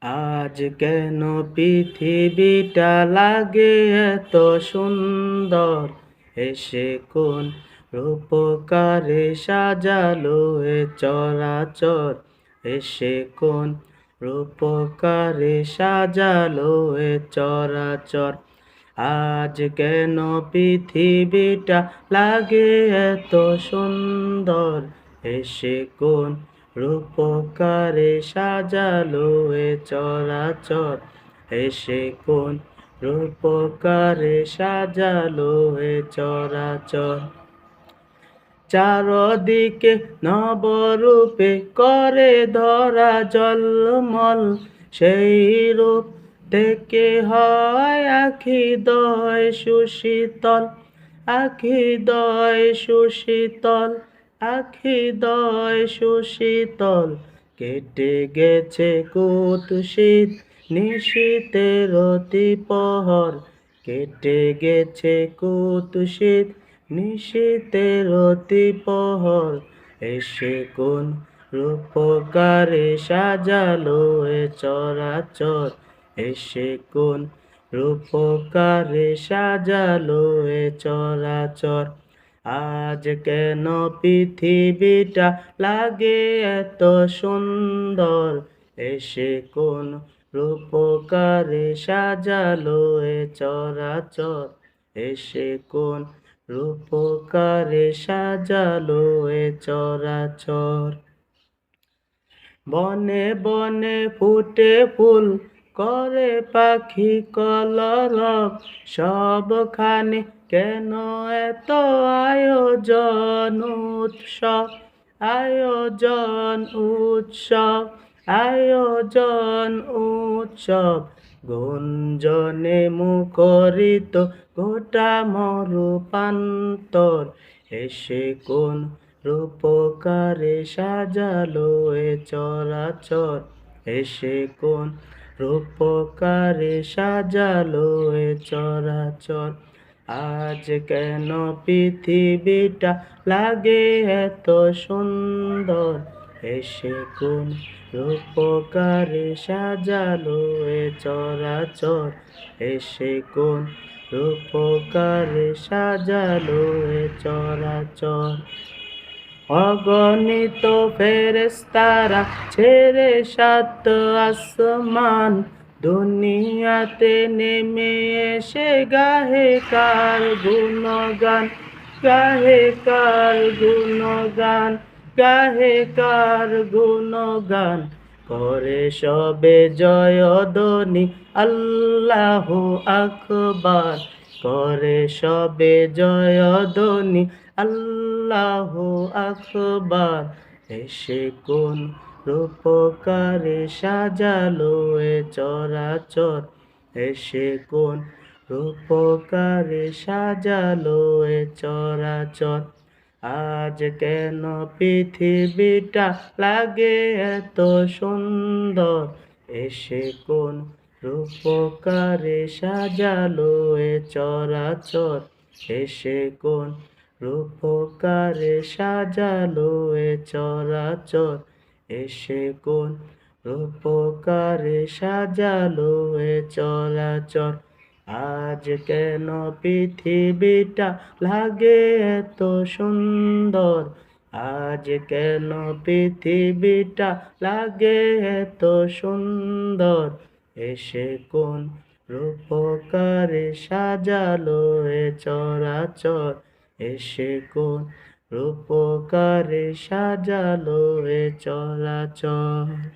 আজ কেন পৃথিবীটা লাগে এত সুন্দর? এসে কোন রূপকারে সাজালো এ চরাচর? এসে কোন রূপকারে সাজালো এ চরাচর? আজ কেন পৃথিবীটা লাগে এত সুন্দর? এসে কোন রূপকারে সাজালো এ চরাচর? এসে কোন রূপকারে সাজালো এ চরাচর? চারদিকে নবরূপে করে ধরা ঝলমল, সেই রূপ থেকে হয় আখিদয় সুশীতল, আখিদয় সুশীতল, আখিদয় সুশীতল। কেটে গেছে কুৎসিত নিশীথের অতিপহর, কেটে গেছে কুৎসিত নিশীথের অতিপহর। এসে কোন রূপকারে সাজালো এ চরাচর? এসে কোন রূপকারে সাজালো এ চরাচর? আজ কেন পৃথিবীটা লাগে এত সুন্দর? এসে কোন রূপকারে সাজালো এ চরাচর? এসে কোন রূপকারে সাজালো এ চরাচর? বনে বনে ফুটে ফুল, করে পাখি কলরব, সবখানে কেন এত আয়োজন উৎসব? আয়োজন উৎসব, আয়োজন উৎসব। গুঞ্জনে মুখরিত গোটা মরুপ্রান্তর। এসে কোন রূপকারে সাজালো এ চরাচর? এসে কোন রূপকারে সাজালো এ চরাচর? আজ কেন পৃথিবীটা লাগে এত সুন্দর? এসে কোন রূপকারে সাজালো এ চরাচর? এসে কোন রূপকারে সাজালো এ চরাচর? অগণিত ফেরেশতারা ছেড়ে সাত আসমান, দুনিয়াতে নেমে এসে গাহে কার গুণগান, গাহে কার গুণগান, গাহে কার গুণগান। করে সবে জয়ধ্বনি আল্লাহু আকবার, করে সবে জয়ধ্বনি আল্লাহু আকবার। এসে কোন রূপকারে সাজালো এ চরাচর? এসে কোন রূপকারে সাজালো এ চরাচর? আজ কেন পৃথিবীটা লাগে এত সুন্দর? এসে কোন রূপকারে সাজালো এ চরাচর? এসে কোন রূপকারে সাজালো এ চরাচর? এসে কোন রূপকারে সাজালো এ চরাচর? আজ কেন পৃথিবীটা লাগে এত সুন্দর? আজ কেন পৃথিবীটা লাগে এত সুন্দর? এসে কোন রূপকারে সাজালো এ চরাচর? এসে কোন রূপকারে সাজালো এ চরাচর?